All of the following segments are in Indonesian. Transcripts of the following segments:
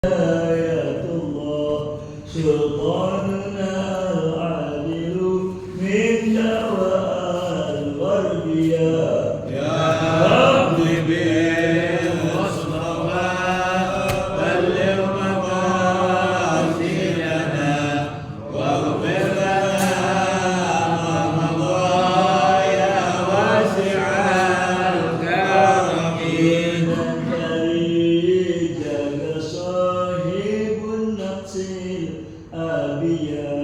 آيات الله سلطاننا العادل من دواء الغربية يا رب بالمصطفى بلغ مقاصدنا واغفر لنا ما مضى يا واسع الكرم جاك صاحب النقص الآبية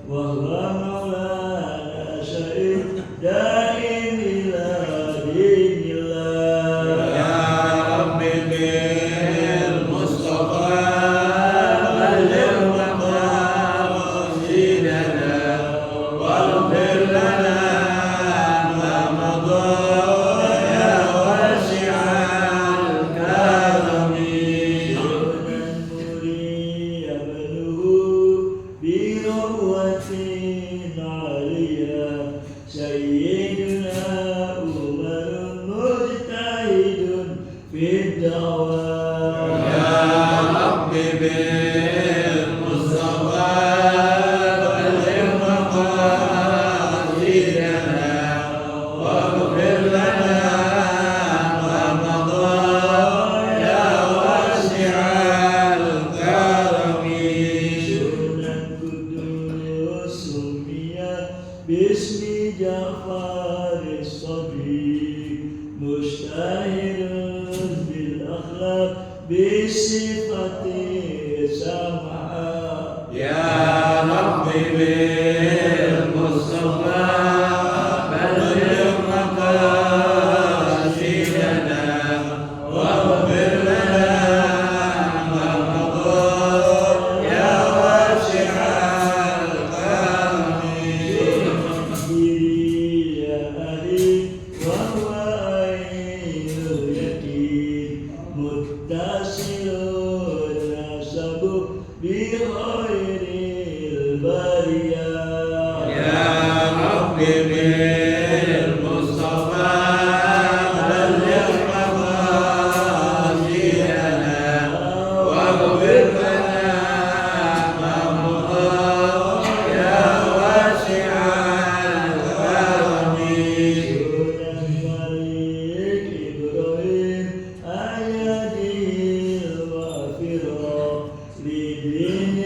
وهو مولانا شهيد دائم إلى دين الله يا رب بالمصطفى بلغ مقاصدنا واغفر لنا ما مضى يا واسع الكرم بروة عالية سيدنا عمر مجتهد في الدعوة يا رب بالمصطفى بلغ مقاصدنا واغفر لنا ما مضى يا واسع الكرم سنة قدوس سمي باسم جعفر الصديق مشتهر بالأخلاق بصفة سمعة يا رب بالمصطفى بلغ مقاصدنا واغفر لنا ما مضى يا واسع الكرم يا أهلي وهو عين اليقين متصل نسب بغير البرية يا رب بالمصطفى بلغ مقاصدنا واغفر لنا ما مضى يا واسع الكرم الملك إبراهيم أيدي الغافرة لدين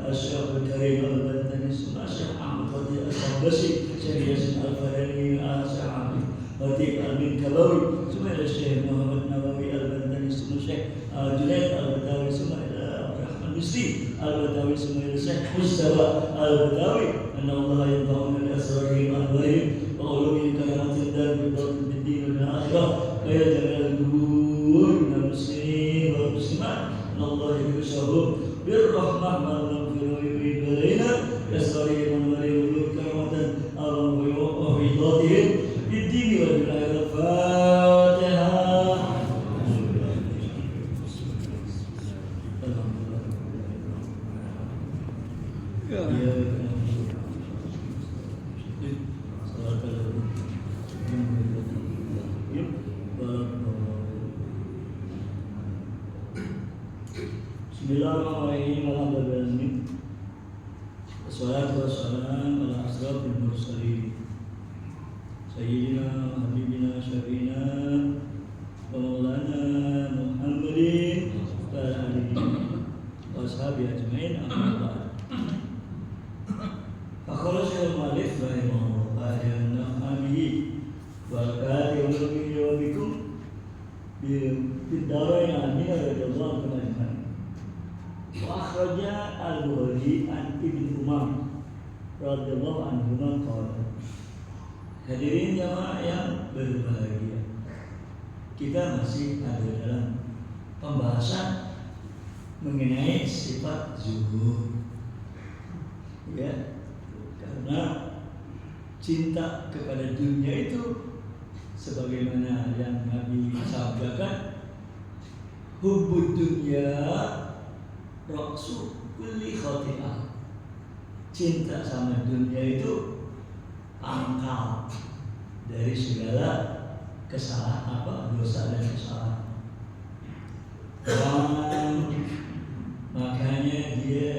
Asy'akhul Karim Al-Bantani Suma Syekh Ahmad Khatib Al-Sabasi Syekh Yasin Al-Farani Al-Sa'abi Khatib Al-Minkabawi Suma ila Syekh Muhammad Nawawi Al-Bantani Suma Syekh Junaid Al-Batawi Suma ila Rahman Bisri Al-Batawi Suma ila Syekh Mustafa Al-Batawi Anna Allah yanfa'una bi asrarihim al-ghaib wa ulumihim karamatin dar bi din wal akhirah wa yaj'al al-qubur min al-muslimin wal muslimat Anna Allah yushahhu bir-rahmah wal maghfirah wa yurid alaina bi asrarihim al-ghaib karamatan Allah wa yu'idhatihim bid-din wal akhirah Fatihah. Bismillahirrahmanirrahim. Alhamdulillah. Wassalatu wassalamu ala asrafil mursalin. Sayyidina Habibina Syafiina wa Maulana Muhammadin wa ala alihi wa ashabihi ajmain. Amma ba'd. Faqala Syekh Malik rahimahullah ta'ala naf'ani wa barakatuhu wa bikum bid-darain amin radhiyallahu anhu. Wa akhraja Al-Bukhari an Ibnu Umar radhiyallahu anhu qala. Hadirin jamaah yang berbahagia, kita masih ada dalam pembahasan mengenai sifat zuhud, ya, karena cinta kepada dunia itu sebagaimana yang Nabi sabdakan, hubbud dunya ra'su kulli khati'ah. Cinta sama dunia itu pangkal dari segala kesalahan, dosa dan kesalahan. Makanya dia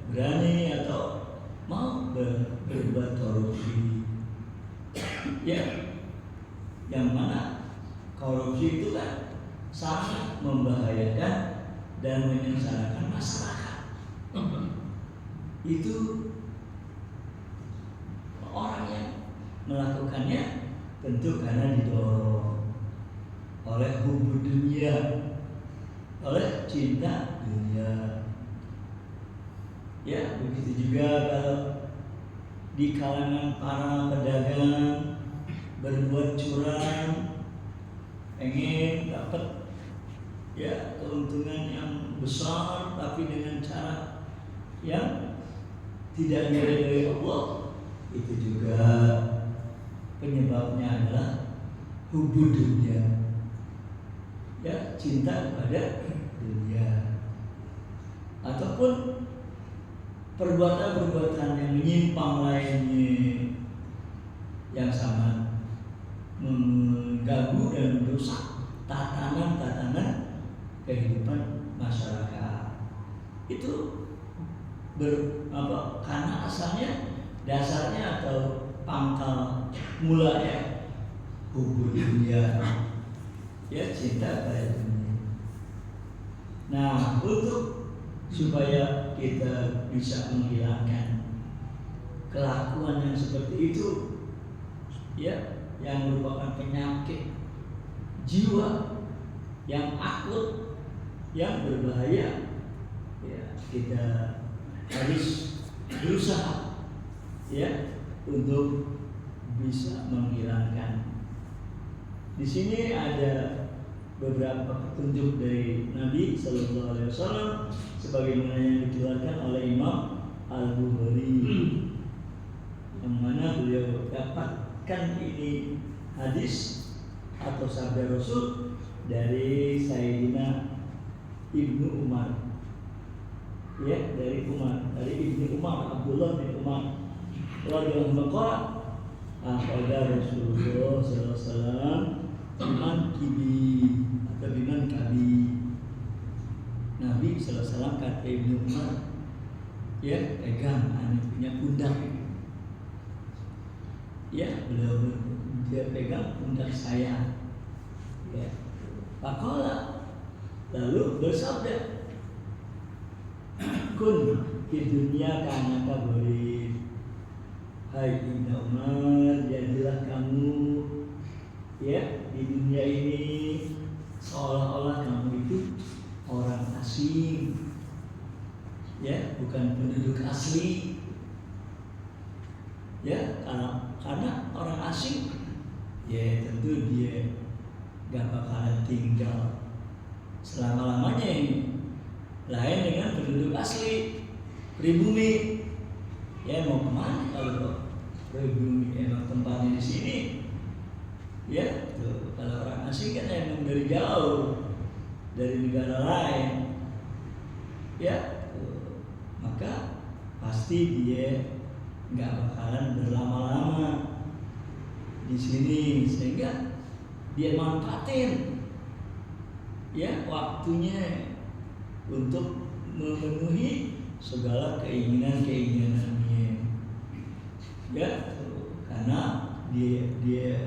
berani atau mau berbuat korupsi. Ya, yang mana korupsi itu kan sangat membahayakan dan menyengsarakan masyarakat. Itu orang yang melakukannya tentu karena didorong oleh hubbud dunia, oleh cinta dunia. Ya, begitu juga kalau di kalangan para pedagang berbuat curang, pengen dapat ya keuntungan yang besar tapi dengan cara yang tidak diridhoi Allah, itu juga penyebabnya adalah hubbud dunia, ya, cinta kepada dunia. Ataupun perbuatan-perbuatan yang menyimpang lainnya yang sangat mengganggu dan merusak tatanan-tatanan kehidupan masyarakat. Itu karena asalnya, dasarnya atau pangkal mulanya hubbud dunia, ya, cinta pada dunia. Nah, untuk supaya kita bisa menghilangkan kelakuan yang seperti itu, ya, yang merupakan penyakit jiwa yang akut, yang berbahaya, ya, kita harus berusaha, ya, untuk bisa menghilangkan. Di sini ada beberapa petunjuk dari Nabi Sallallahu Alaihi Wasallam sebagaimana yang dikeluarkan oleh Imam Al-Bukhari, yang mana beliau dapatkan ini hadis atau sabda Rasul dari Sayyidina Ibnu Umar, ya, dari Ibnu Umar, Abdullah bin Umar radhiyallahu anhu. Pada Rasulullah SAW biman kibi atau biman kabi, Nabi SAW kata Ibnu Umar, ya, pegang anak punya pundak, ya, beliau dia pegang pundak saya, ya. Pakola lalu bersabda, kun di dunia karena kaburi. Hai Ibnu Umar, jadilah kamu ya di dunia ini seolah-olah kamu itu orang asing, ya bukan penduduk asli. Ya karena orang asing, ya tentu dia gak bakalan tinggal selama-lamanya ini. Lain dengan penduduk asli pribumi, ya mau kemana kalau pribumi emang tempatnya di sini, ya tuh kalau orang asing kan emang dari jauh dari negara lain, ya tuh. Maka pasti dia nggak bakalan berlama-lama di sini, sehingga dia manfaatin ya waktunya untuk memenuhi segala keinginan-keinginannya, ya karena dia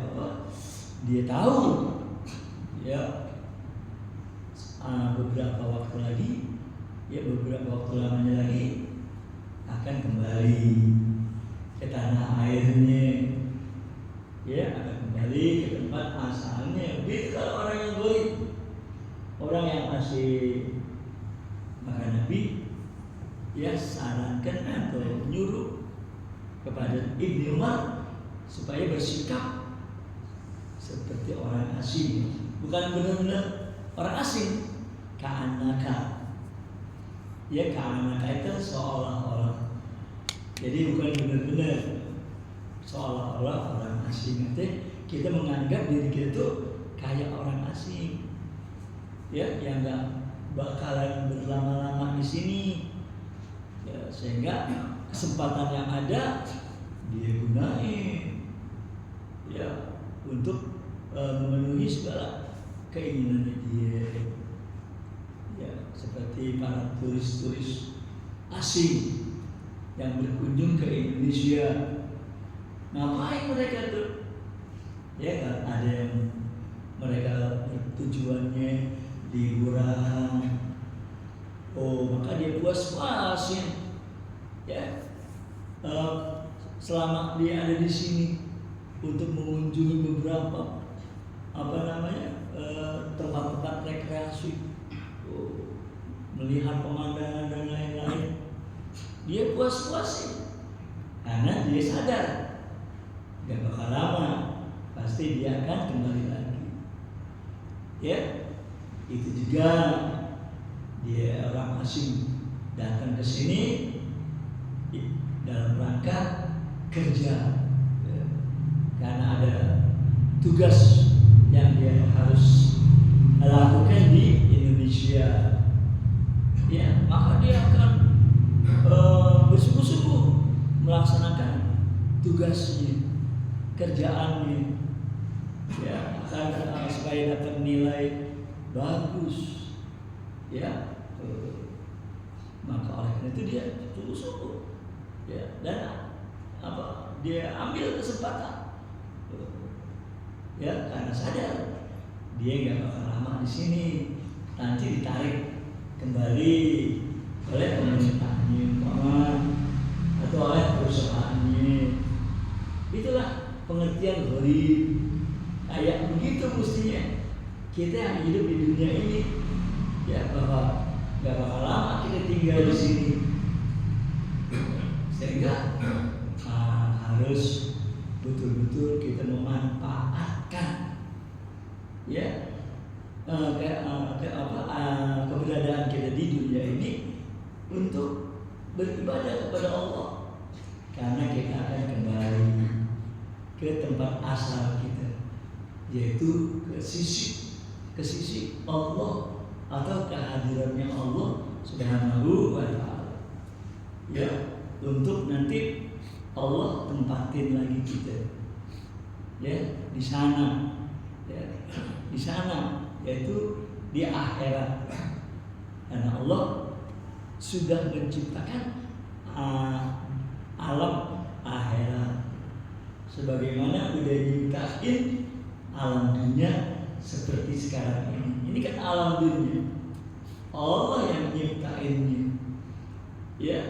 tahu ya beberapa waktu lagi, ya beberapa waktu lamanya lagi akan kembali ke tanah airnya, ya akan kembali ke tempat asalnya. Begitu kalau orang yang goib, orang yang masih. Maka Nabi ya sarankan atau menyuruh kepada Ibnu Umar supaya bersikap seperti orang asing, bukan benar-benar orang asing. Ka'annaka, ya ka'annaka itu seolah-olah, jadi bukan benar-benar seolah-olah orang asing. Nanti kita menganggap diri kita itu kayak orang asing, ya yang enggak bakalan berlama-lama di sini, ya, sehingga kesempatan yang ada dia gunain, ya untuk memenuhi segala keinginannya dia, ya seperti para turis-turis asing yang berkunjung ke Indonesia. Ngapain mereka tuh? Ya kan ada yang mereka tujuannya liburan, maka dia puas-puasin ya selama dia ada di sini untuk mengunjungi beberapa tempat-tempat rekreasi, melihat pemandangan dan lain-lain. Dia puas-puasin karena dia sadar gak bakal lama, pasti dia akan kembali lagi, ya. Itu juga dia orang asing datang ke sini dalam rangka kerja, ya, karena ada tugas yang dia harus lakukan di Indonesia, ya maka dia akan bersungguh-sungguh melaksanakan tugasnya, kerjaannya, ya akan supaya dapat nilai bagus, ya maka oleh karena itu dia sungguh-sungguh, ya dan dia ambil kesempatan, ya karena sadar dia nggak bakal lama di sini, nanti ditarik kembali oleh pemerintahnya atau oleh perusahaannya. Itulah pengertian gharib. Kayak begitu mestinya kita yang hidup di dunia ini, ya bahwa gak bakal lama kita tinggal di sini, sehingga harus betul-betul kita memanfaatkan ya keberadaan kita di dunia ini untuk beribadah kepada Allah, karena kita akan kembali ke tempat asal kita, yaitu ke sisi Allah atau kehadirannya Allah Subhanahu wa Ta'ala, ya untuk nanti Allah tempatin lagi kita, ya di sana, ya di sana, yaitu di akhirat, karena Allah sudah menciptakan alam akhirat sebagaimana udah nyiptain alam dunia seperti sekarang ini. Ini kan alam dunia, Allah yang nyiptainnya, ya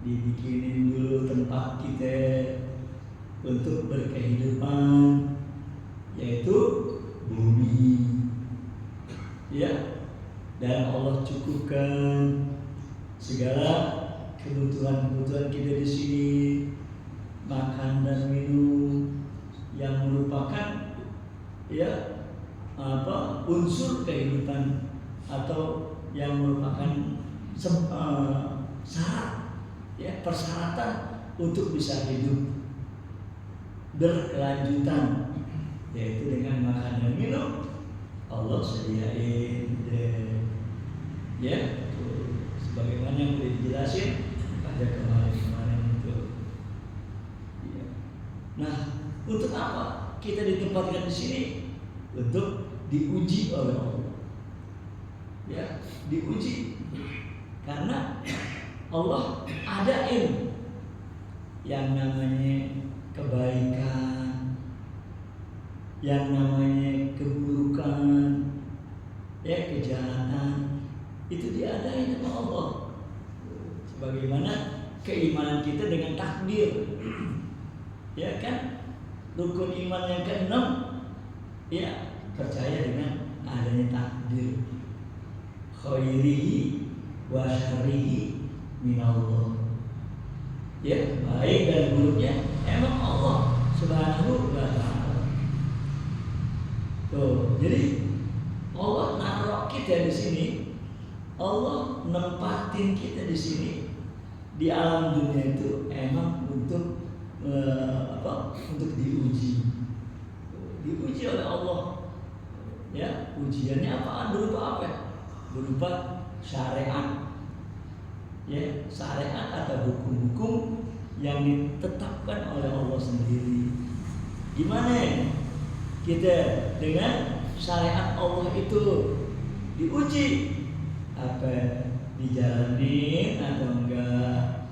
dibikinin dulu tempat kita untuk berkehidupan, yaitu bumi, ya. Dan Allah cukupkan segala kebutuhan-kebutuhan kita di sini, makan dan minum yang merupakan ya unsur kehidupan atau yang merupakan syarat, ya, persyaratan untuk bisa hidup berkelanjutan, yaitu dengan makan dan minum Allah sediain ya, sebagaimana yang boleh dijelasin pada kemarin itu. Ya. Nah, untuk apa kita ditempatkan di sini? Untuk diuji oleh Allah. Ya, diuji karena Allah adain yang namanya kebaikan, yang namanya keburukan, ya, kejahatan, itu diadain sama Allah. Sebagaimana keimanan kita dengan takdir, ya kan, rukun iman yang ke-6, ya, percaya dengan adanya takdir, khairihi wa syarrihi minallah, ya, baik dan buruknya emang Allah Subhanahu wa ta'ala. Tuh, jadi Allah naruh kita di sini, Allah nempatin kita di sini di alam dunia itu emang untuk untuk diuji oleh Allah. Ya, ujiannya apaan? Berupa apa? Berupa syariat. Ya, syariat atau hukum-hukum yang ditetapkan oleh Allah sendiri. Gimana kita dengan syariat Allah itu diuji? Apa dijalanin atau enggak?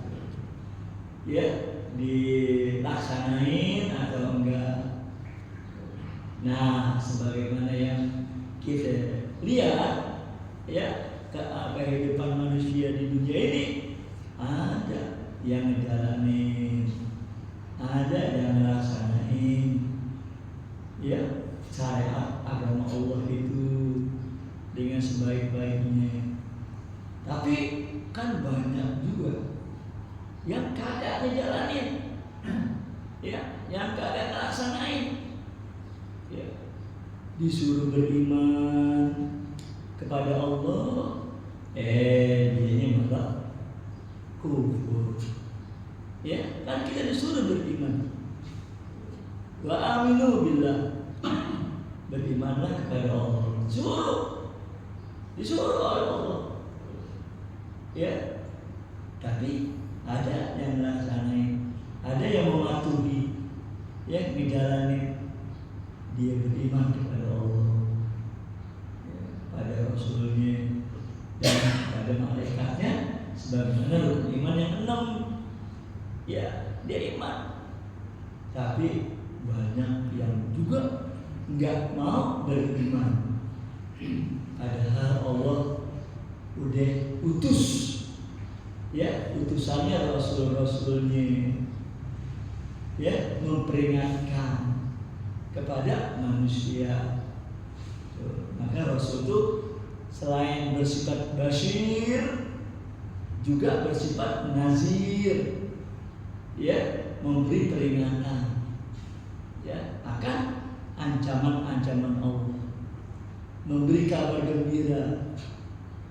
Ya, dilaksanain atau enggak? Nah, sebagaimana yang kita lihat, ya, kehidupan manusia di dunia ini, ada yang ngejalanin, ada yang ngelaksanain, ya, syariat agama Allah itu dengan sebaik-baiknya. Tapi kan banyak juga yang kagak ngejalanin, ya, yang kagak ngelaksanain. Ya, disuruh beriman kepada Allah, dianya malah kufur. Ya, kan kita disuruh beriman. Wa aminu billah, berimanlah kepada Allah. Disuruh oleh Allah. Ya, tapi ada yang melaksanain, ada yang mematuhi, ya, ngejalanin. Dia beriman kepada Allah, ya, pada Rasulnya, dan pada malaikatnya, sebagaimana rukun iman yang 6. Ya, dia iman. Tapi banyak yang juga nggak mau beriman. Padahal Allah udah utus, ya, utusannya Rasul-Rasulnya, ya, memperingatkan kepada manusia. Maka Rasul itu selain bersifat basyir, juga bersifat nazir, ya, memberi peringatan, ya, akan ancaman-ancaman Allah, memberi kabar gembira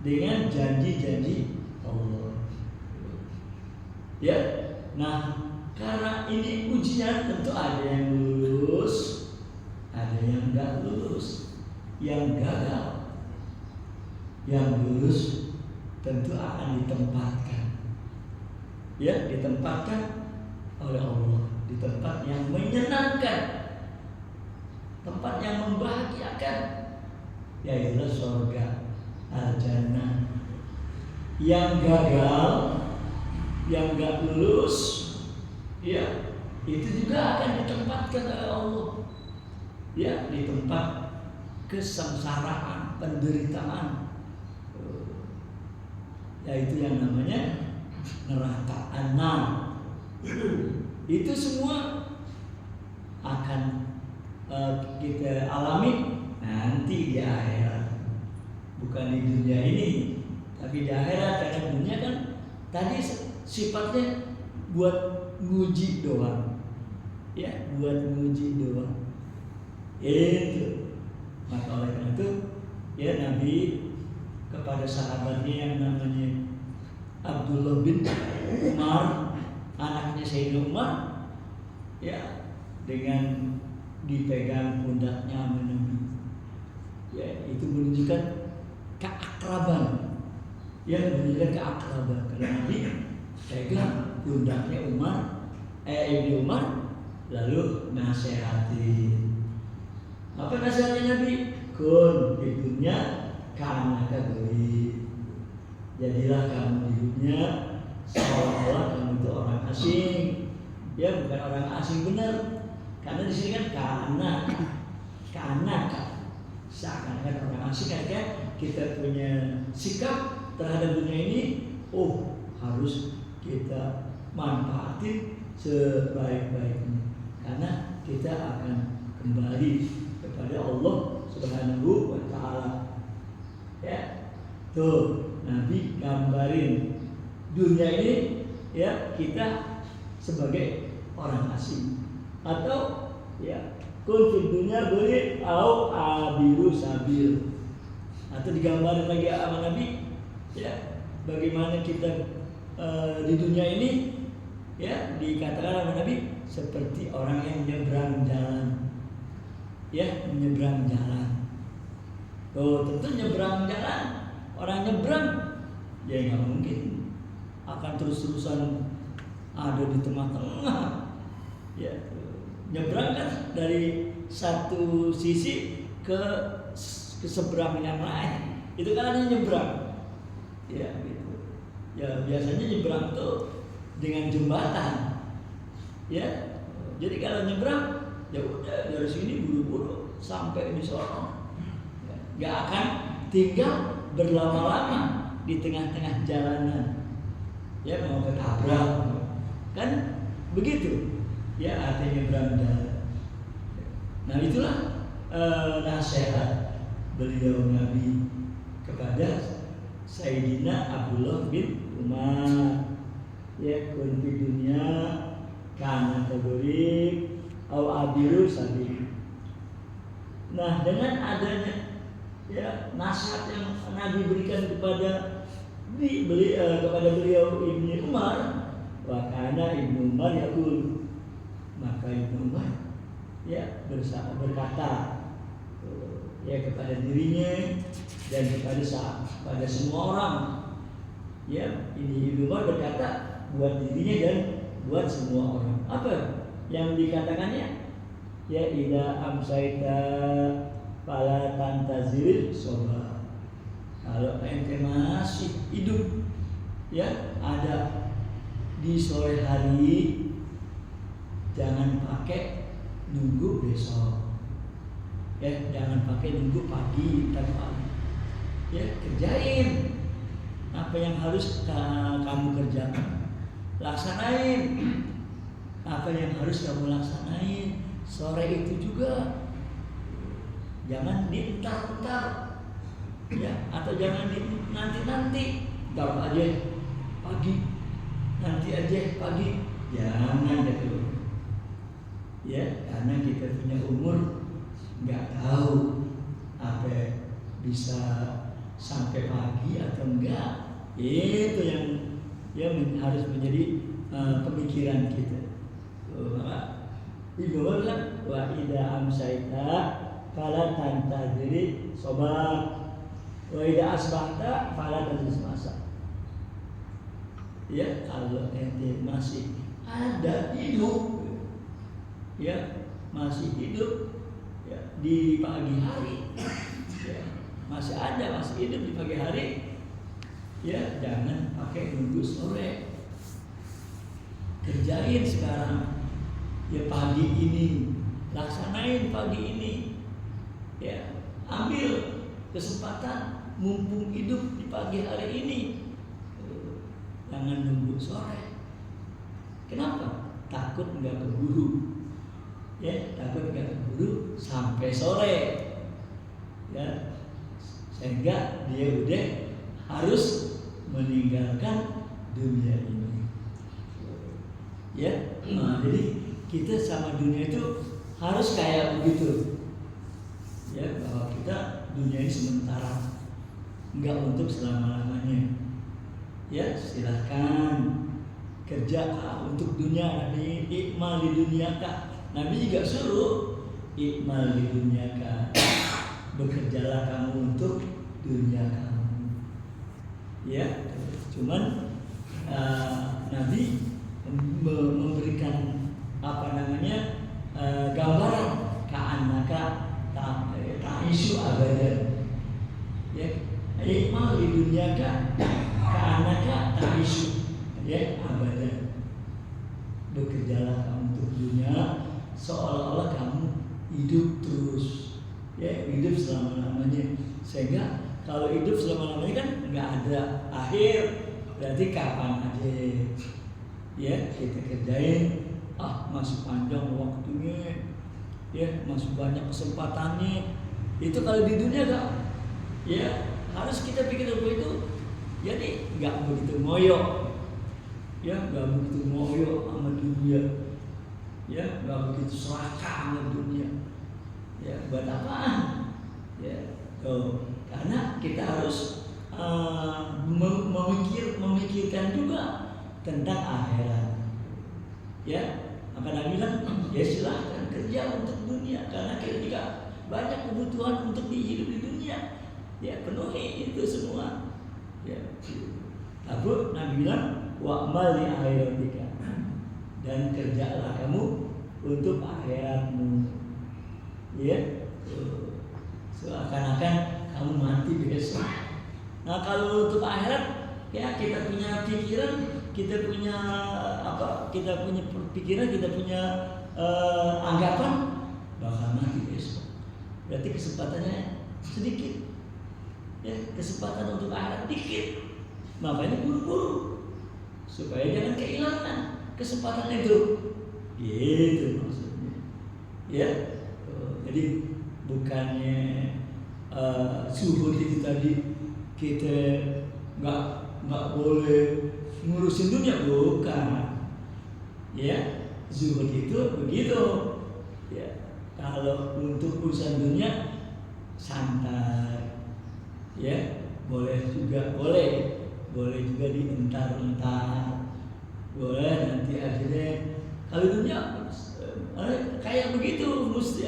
dengan janji-janji Allah. Ya, nah, karena ini ujian, tentu ada yang lulus, ada yang enggak lulus, yang gagal. Yang lulus tentu akan ditempatkan, ya, ditempatkan oleh Allah di tempat yang menyenangkan, tempat yang membahagiakan, yaitu surga, al-jannah. Yang gagal, yang enggak lulus, ya, itu juga akan ditempatkan oleh Allah, ya, di tempat kesengsaraan, penderitaan, yaitu yang namanya neraka an-nar. Itu semua akan kita alami nanti di akhirat, bukan di dunia ini, tapi di akhirat. Karena dunia kan tadi sifatnya buat nguji doang, ya, buat nguji doang. Itu maka oleh karena itu ya Nabi kepada sahabatnya yang namanya Abdullah bin Umar, anaknya Sayyidina Umar, ya, dengan dipegang pundaknya Nabi, ya, itu menunjukkan keakraban, ya, menunjukkan keakraban. Karena Nabi pegang pundaknya Ibnu Umar, lalu nasihati. Apa nasihatnya Nabi? Kun di dunia karena kagoi. Jadilah kamu di dunia seolah-olah kamu itu orang asing, ya, bukan orang asing benar. Karena di sini kan karena seakan-akan orang asing, kan kita punya sikap terhadap dunia ini, harus kita manfaatin sebaik-baiknya, karena kita akan kembali kepada Allah Subhanahu wa Ta'ala. Ya, tuh Nabi gambarin dunia ini, ya, kita sebagai orang asing, atau ya kun fid dunya beri au abiru sabil, atau digambarin lagi sama Nabi, ya, bagaimana kita di dunia ini, ya, dikatakan sama Nabi seperti orang yang menyeberang jalan, ya, menyeberang jalan. Tentu nyeberang jalan, orang nyeberang ya nggak mungkin akan terus-terusan ada di tengah-tengah, ya, nyebrang kan dari satu sisi ke seberang yang lain, itu kan ada nyebrang, ya, gitu. Ya, biasanya nyebrang tuh dengan jembatan, ya. Jadi kalau nyebrang, ya udah dari sini buru-buru sampai di sana, nggak akan tinggal berlama-lama di tengah-tengah jalanan, ya, mau ketabrak, kan begitu, ya, artinya beranda. Nah, itulah nasihat beliau Nabi kepada Sayyidina Abdullah bin Umar, ya, kun fi dunya kana taburik au abiru sabil. Nah, dengan adanya, ya, nasihat yang Nabi berikan kepada beliau Ibnu Umar, wa kana Ibnu Umar yaqul, maka Ibnu Umar, ya, berkata, ya, kepada dirinya dan kepada semua orang, ya, ini Ibnu Umar berkata buat dirinya dan buat semua orang. Apa yang dikatakannya? Ya, idza amsaita fala tantazir soba. Kalau ente masih hidup, ya, ada di sore hari, jangan pakai nunggu besok, ya, jangan pakai nunggu pagi, ya, kerjain apa yang harus kamu kerjakan, laksanain apa yang harus kamu laksanain. Sore itu juga jangan dientar-entar, ya, atau jangan nanti-nanti, ntar aja pagi, nanti aja pagi, jangan gitu, ya, karena kita punya umur, nggak tahu apa bisa sampai pagi atau enggak. Itu yang harus menjadi pemikiran kita. Ibnu Umar bilang, wa idza amsaita fala tantaziri sobak, wa idza asbahta fala tantazir masa. Ya, kalau ente masih ada hidup, ya, masih hidup, ya, di pagi hari, ya, masih hidup di pagi hari, ya, jangan pakai nunggu sore, kerjain sekarang, ya, pagi ini, laksanain pagi ini, ya, ambil kesempatan mumpung hidup di pagi hari ini, jangan nunggu sore. Kenapa? Takut nggak keburu, ya, takut nggak keburu sampai sore, ya, sehingga dia udah harus meninggalkan dunia ini, ya. Nah, jadi kita sama dunia itu harus kayak begitu, ya, bahwa kita dunia ini sementara, nggak untuk selama-lamanya. Ya, silahkan kerja untuk dunia. Nabi ikmal di dunia kah? Nabi juga suruh ikmal di dunia kah. Bekerjalah kamu untuk dunia kamu. Ya, cuman Nabi memberikan gambaran ka'annaka ta'ishu abadan. Ya, ikmal di dunia kah? Ka'annaka ta'ishu, ya, abadan. Bekerjalah kamu untuk dunia seolah-olah kamu hidup terus, ya, hidup selama-lamanya. Sehingga kalau hidup selama-lamanya kan nggak ada akhir, berarti kapan aja, ya, kita kerjain. Masih panjang waktunya, ya, masih banyak kesempatannya. Itu kalau di dunia gak, ya, harus kita pikir begitu. Jadi nggak begitu ngoyo, ya, nggak begitu ngoyo sama dunia, ya, nggak begitu serakah sama dunia, ya, buat apaan, ya, karena kita harus memikirkan juga tentang akhirat, ya. Maka Nabi bilang, ya silahkan kerja untuk dunia, karena kita juga banyak kebutuhan untuk hidup di dunia, ya, penuhi itu semua. Ya, Abu Nabi bilang wa'mal li akhiratika, dan kerjalah kamu untuk akhiratmu, ya, seakan-akan kamu mati besok. Nah, kalau untuk akhirat, ya, kita punya pikiran, kita punya pikiran, kita punya anggapan bakal mati besok. Berarti kesempatannya sedikit. Ya, kesempatan untuk akhirat dikit, makanya buru-buru supaya jangan kehilangan kesempatan itu, gitu maksudnya, ya. Jadi bukannya zuhud itu tadi kita nggak boleh ngurusin dunia, bukan, ya. Zuhud itu begitu, ya. Kalau untuk urusan dunia santai, ya, boleh juga dientar-entar, boleh nanti akhirnya kalau dunia kayak begitu mesti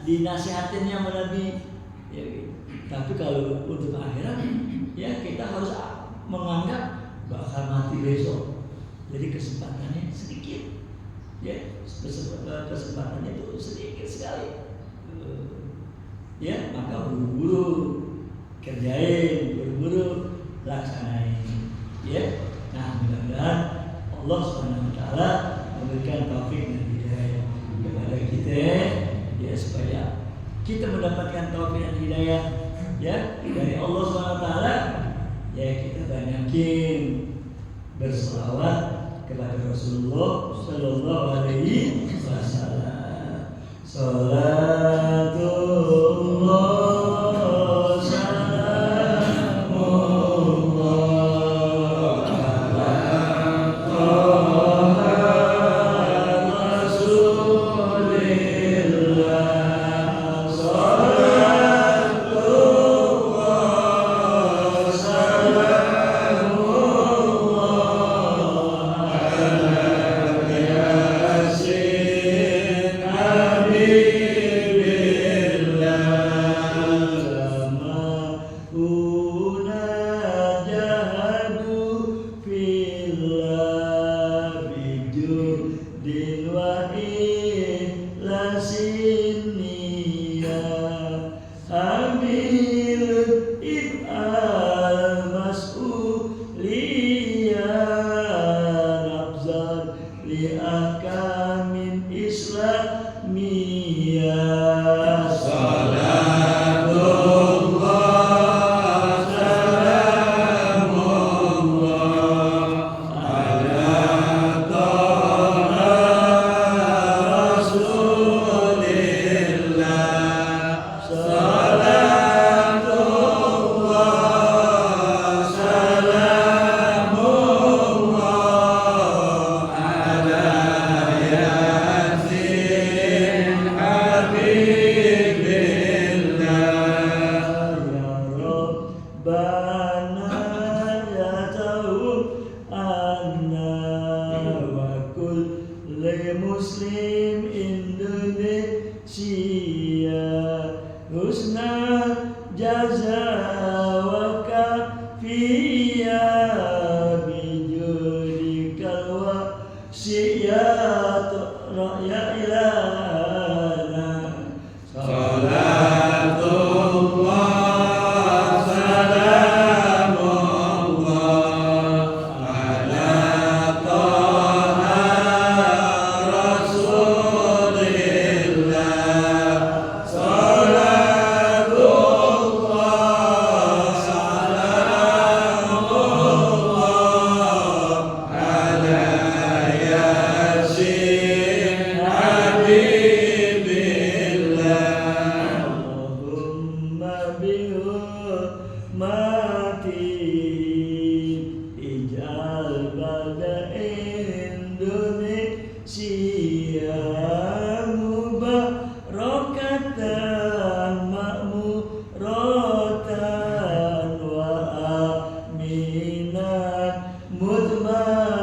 dinasihatinnya sama Nabi, ya, gitu. Tapi kalau untuk akhirat, ya, kita harus menganggap bakal mati besok, jadi kesempatannya sedikit, ya, kesempatannya itu sedikit sekali. Ya, maka buru-buru kerjain, buru-buru laksanain, ya. Nah, mudah-mudahan Allah SWT memberikan taufik dan hidayah kepada kita, ya, supaya kita mendapatkan taufik dan hidayah, ya, dari Allah SWT. Ya, kita banyakin berselawat kepada Rasulullah Sallallahu Alaihi Wasallam. Salatullah Amin. Muslim Indonesia husna jaza wa kafiyah bijudikal wasiyat ya ilana Salatullah salamullah ala Taha Rasulillah Salatullah salamullah ala Yasin Habibillah Allahumma bihurmati ij'al balada Indonesia mubarakatan makmuratan wa aminan mutmainah